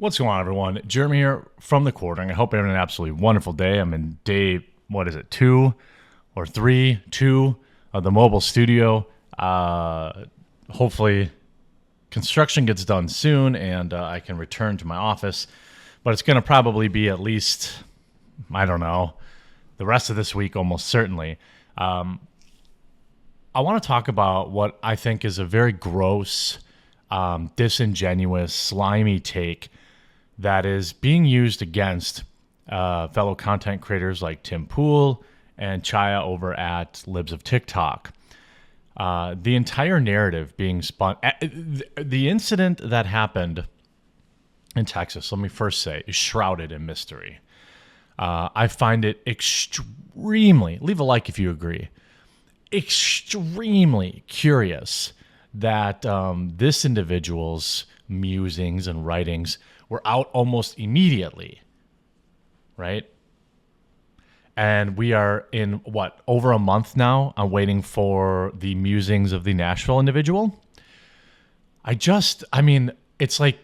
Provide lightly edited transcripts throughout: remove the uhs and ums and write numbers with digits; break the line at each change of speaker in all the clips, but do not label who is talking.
What's going on, everyone? Jeremy here from the quartering. I hope you're having an absolutely wonderful day. I'm in day, what is it, 2 of the mobile studio. Hopefully, construction gets done soon and I can return to my office. But it's going to probably be at least, I don't know, the rest of this week, almost certainly. I want to talk about what I think is a very gross, disingenuous, slimy take that is being used against fellow content creators like Tim Pool and Chaya over at Libs of TikTok. The entire narrative being spun, the incident that happened in Texas, let me first say, is shrouded in mystery. I find it extremely, leave a like if you agree, extremely curious that this individual's musings and writings were out almost immediately, right? And we are in, over a month now? I'm waiting for the musings of the Nashville individual. It's like,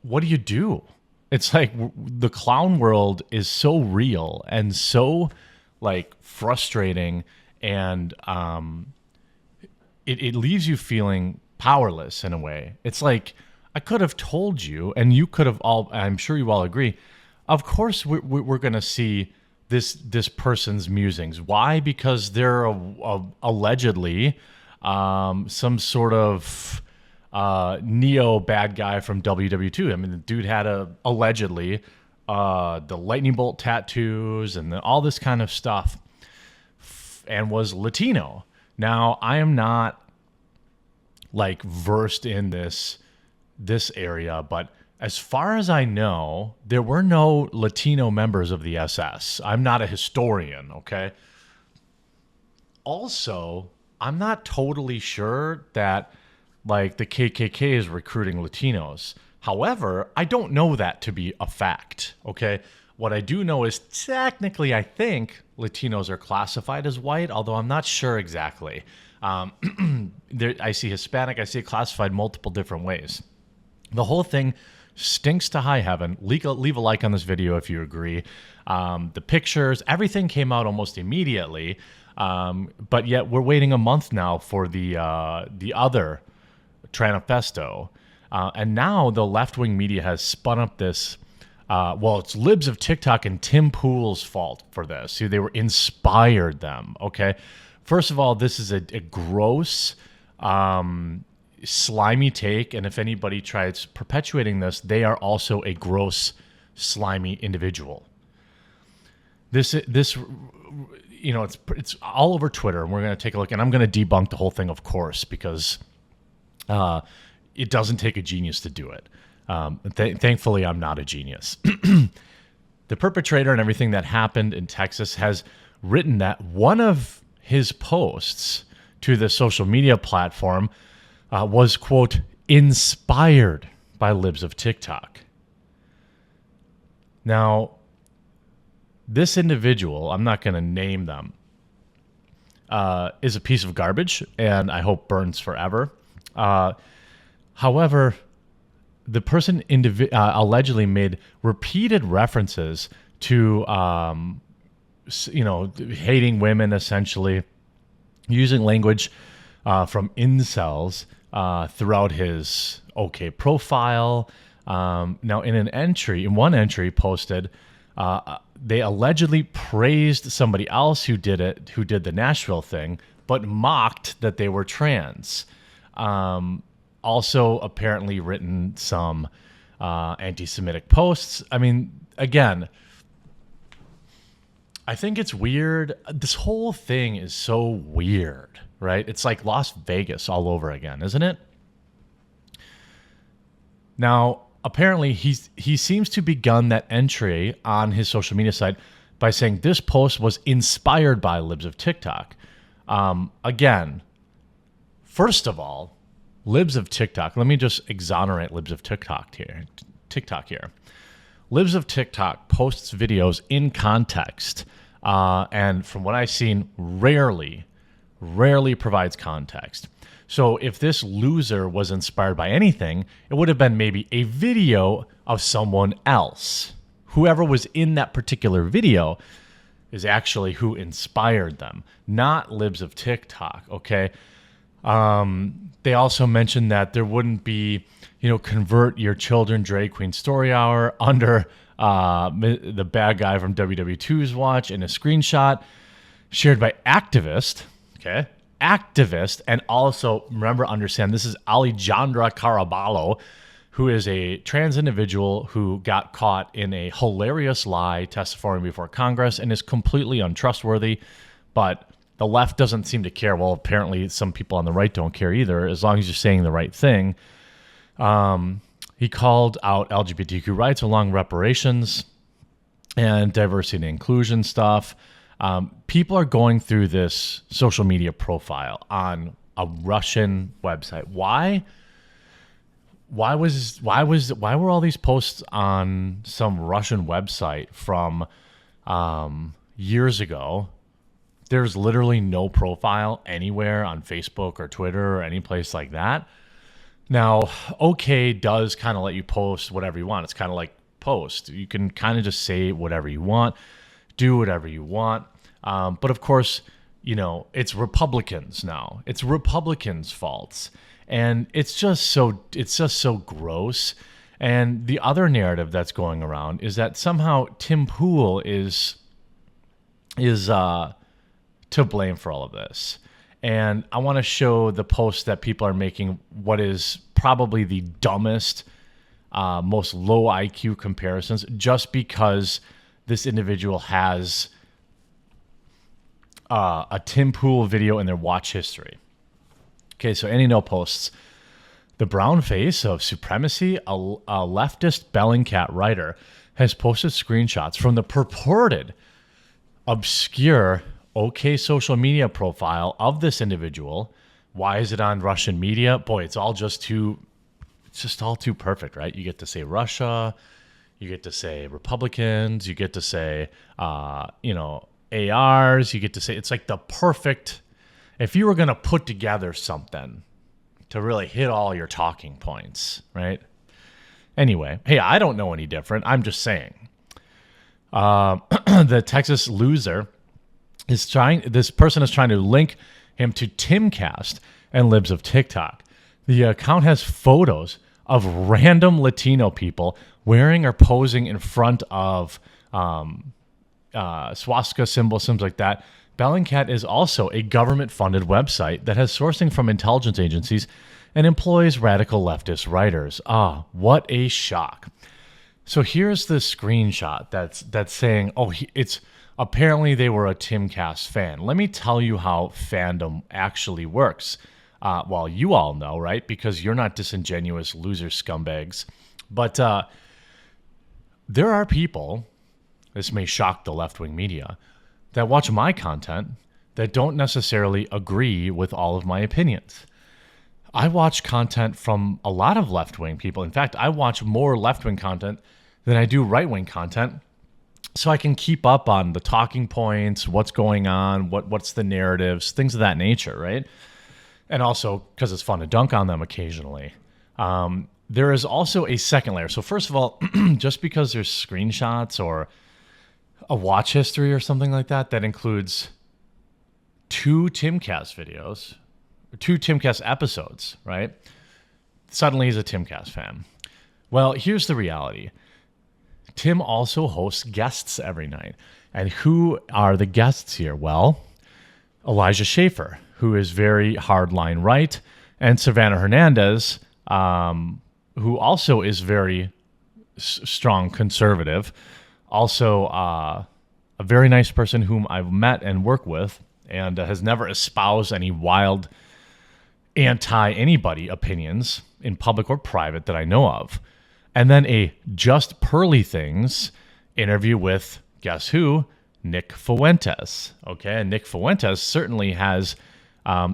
what do you do? It's like the clown world is so real and so, frustrating, and it leaves you feeling powerless in a way. It's like, I could have told you, and you could have all, I'm sure you all agree, of course we're going to see this person's musings. Why? Because they're allegedly some sort of neo bad guy from WW2. I mean, the dude had allegedly the lightning bolt tattoos and all this kind of stuff, and was Latino. Now, I am not versed in this area, but as far as I know, there were no Latino members of the SS. I'm not a historian, okay? Also, I'm not totally sure that the KKK is recruiting Latinos. However, I don't know that to be a fact, okay? What I do know is technically I think Latinos are classified as white, although I'm not sure exactly. I see Hispanic, I see it classified multiple different ways. The whole thing stinks to high heaven. Leave a like on this video if you agree. The pictures, everything came out almost immediately, but yet we're waiting a month now for the other Tranifesto. And now the left-wing media has spun up this, it's Libs of TikTok and Tim Pool's fault for this. See, they were inspired them, okay? First of all, this is a gross, slimy take, and if anybody tries perpetuating this, they are also a gross, slimy individual. This it's all over Twitter, and we're going to take a look, and I'm going to debunk the whole thing, of course, because it doesn't take a genius to do it. Thankfully, I'm not a genius. The perpetrator and everything that happened in Texas has written that one of his posts to the social media platform was, quote, inspired by Libs of TikTok. Now, this individual, I'm not going to name them, is a piece of garbage, and I hope burns forever. However, the person allegedly made repeated references to, hating women, essentially, using language from incels throughout his OK profile. Now, in one entry posted, they allegedly praised somebody else who did the Nashville thing, but mocked that they were trans. Also, apparently written some anti-Semitic posts. I mean, again, I think it's weird. This whole thing is so weird, right? It's like Las Vegas all over again, isn't it? Now, apparently, he seems to begun that entry on his social media site by saying this post was inspired by Libs of TikTok. Again, first of all, Libs of TikTok. Let me just exonerate Libs of TikTok here. Libs of TikTok posts videos in context, and from what I've seen, rarely provides context. So if this loser was inspired by anything, it would have been maybe a video of someone else. Whoever was in that particular video is actually who inspired them, not libs of TikTok, okay? They also mentioned that there wouldn't be, convert your children drag queen story hour under the bad guy from WW2's watch in a screenshot shared by activist, okay? Activist, and also understand this is Alejandra Caraballo, who is a trans individual who got caught in a hilarious lie testifying before Congress and is completely untrustworthy, but the left doesn't seem to care. Well, apparently some people on the right don't care either, as long as you're saying the right thing. He called out LGBTQ rights along reparations and diversity and inclusion stuff. People are going through this social media profile on a Russian website. Why were all these posts on some Russian website from years ago? There's literally no profile anywhere on Facebook or Twitter or any place like that. Now, OK does kind of let you post whatever you want. It's kind of like Post. You can kind of just say whatever you want, do whatever you want. But of course, it's Republicans now. It's Republicans' faults. And it's just so gross. And the other narrative that's going around is that somehow Tim Pool is to blame for all of this. And I want to show the post that people are making what is probably the dumbest, most low IQ comparisons, just because this individual has a Tim Pool video in their watch history. Okay, so any no posts. The brown face of supremacy, a leftist Bellingcat writer, has posted screenshots from the purported obscure OK social media profile of this individual. Why is it on Russian media? Boy, it's all just all too perfect, right? You get to say Russia, you get to say Republicans, you get to say, ARs, you get to say, it's like the perfect, if you were going to put together something to really hit all your talking points, right? Anyway, hey, I don't know any different. I'm just saying. The Texas loser this person is trying to link him to Timcast and libs of TikTok. The account has photos of random Latino people wearing or posing in front of swastika symbols like that. Bellingcat is also a government-funded website that has sourcing from intelligence agencies and employs radical leftist writers. What a shock. So here's the screenshot that's saying, it's apparently they were a Timcast fan. Let me tell you how fandom actually works. Well, you all know, right? Because you're not disingenuous loser scumbags. But there are people, this may shock the left-wing media, that watch my content that don't necessarily agree with all of my opinions. I watch content from a lot of left-wing people. In fact, I watch more left-wing content than I do right-wing content, so I can keep up on the talking points, what's going on, what's the narratives, things of that nature, right? And also because it's fun to dunk on them occasionally. There is also a second layer. So first of all, just because there's screenshots or a watch history or something like that includes 2 Timcast videos, 2 Timcast episodes, right? Suddenly he's a Timcast fan. Well, here's the reality. Tim also hosts guests every night. And who are the guests here? Well, Elijah Schaffer, who is very hardline right, and Savannah Hernandez, who also is very strong conservative. Also, a very nice person whom I've met and worked with and has never espoused any wild anti-anybody opinions in public or private that I know of. And then a Just Pearly Things interview with, guess who? Nick Fuentes. Okay, and Nick Fuentes certainly has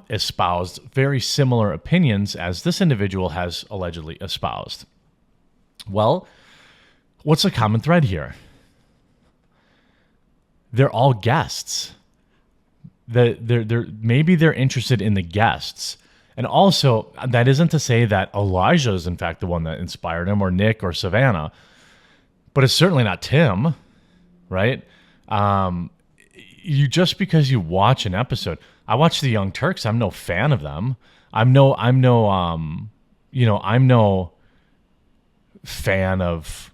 espoused very similar opinions as this individual has allegedly espoused. Well, what's the common thread here? They're all guests. Maybe they're interested in the guests And also, that isn't to say that Elijah is in fact the one that inspired him, or Nick or Savannah, but it's certainly not Tim, right? You just because you watch an episode, I watch the Young Turks. I'm no fan of them. I'm no fan of.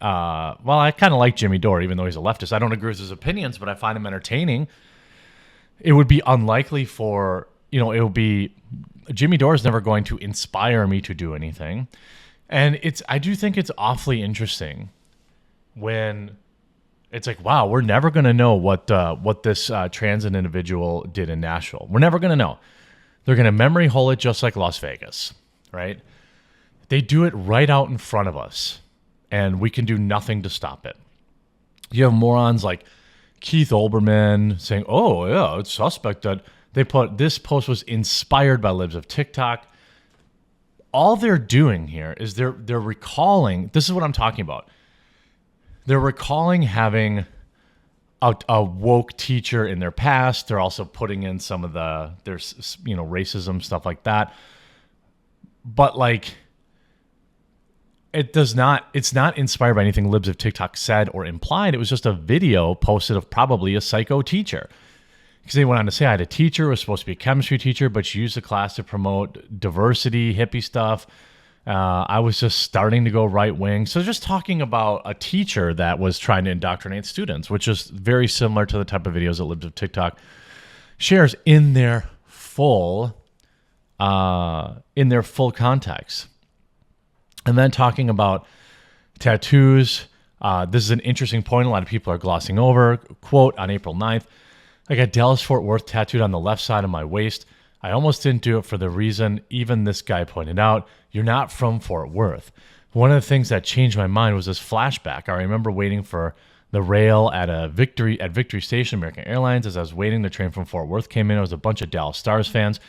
Well, I kind of like Jimmy Dore, even though he's a leftist. I don't agree with his opinions, but I find him entertaining. It would be unlikely for it would be Jimmy Dore is never going to inspire me to do anything, and I do think it's awfully interesting when it's like, wow, we're never going to know what this transit individual did in Nashville. We're never going to know. They're going to memory hole it just like Las Vegas, right? They do it right out in front of us, and we can do nothing to stop it. You have morons like Keith Olbermann saying, oh, yeah, it's suspect that they put this post was inspired by libs of TikTok. All they're doing here is they're recalling, this is what I'm talking about. They're recalling having a woke teacher in their past. They're also putting in some of there's racism, stuff like that. But like, it's not inspired by anything libs of TikTok said or implied. It was just a video posted of probably a psycho teacher. Because they went on to say, I had a teacher who was supposed to be a chemistry teacher, but she used the class to promote diversity, hippie stuff. I was just starting to go right wing. So just talking about a teacher that was trying to indoctrinate students, which is very similar to the type of videos that libs of TikTok shares in their full context. And then talking about tattoos. This is an interesting point a lot of people are glossing over. Quote, on April 9th, I got Dallas-Fort Worth tattooed on the left side of my waist. I almost didn't do it for the reason even this guy pointed out, you're not from Fort Worth. One of the things that changed my mind was this flashback. I remember waiting for the rail at Victory Station, American Airlines. As I was waiting, the train from Fort Worth came in. It was a bunch of Dallas Stars fans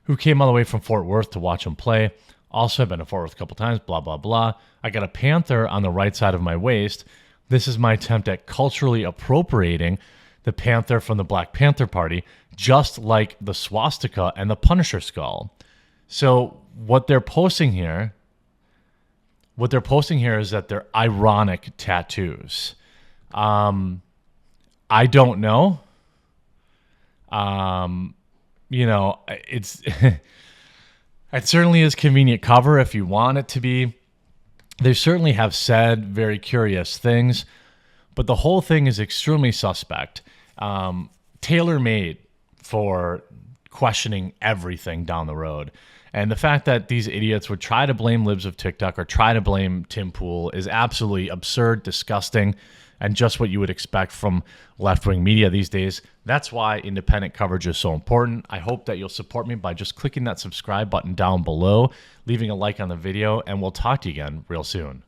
who came all the way from Fort Worth to watch them play. Also, I've been to Fort Worth a couple times, blah, blah, blah. I got a panther on the right side of my waist. This is my attempt at culturally appropriating the panther from the Black Panther Party, just like the swastika and the Punisher skull. So what they're posting here is that they're ironic tattoos. I don't know. It's it certainly is convenient cover if you want it to be. They certainly have said very curious things, but the whole thing is extremely suspect. Tailor-made for questioning everything down the road. And the fact that these idiots would try to blame libs of TikTok or try to blame Tim Pool is absolutely absurd, disgusting, and just what you would expect from left-wing media these days. That's why independent coverage is so important. I hope that you'll support me by just clicking that subscribe button down below, leaving a like on the video, and we'll talk to you again real soon.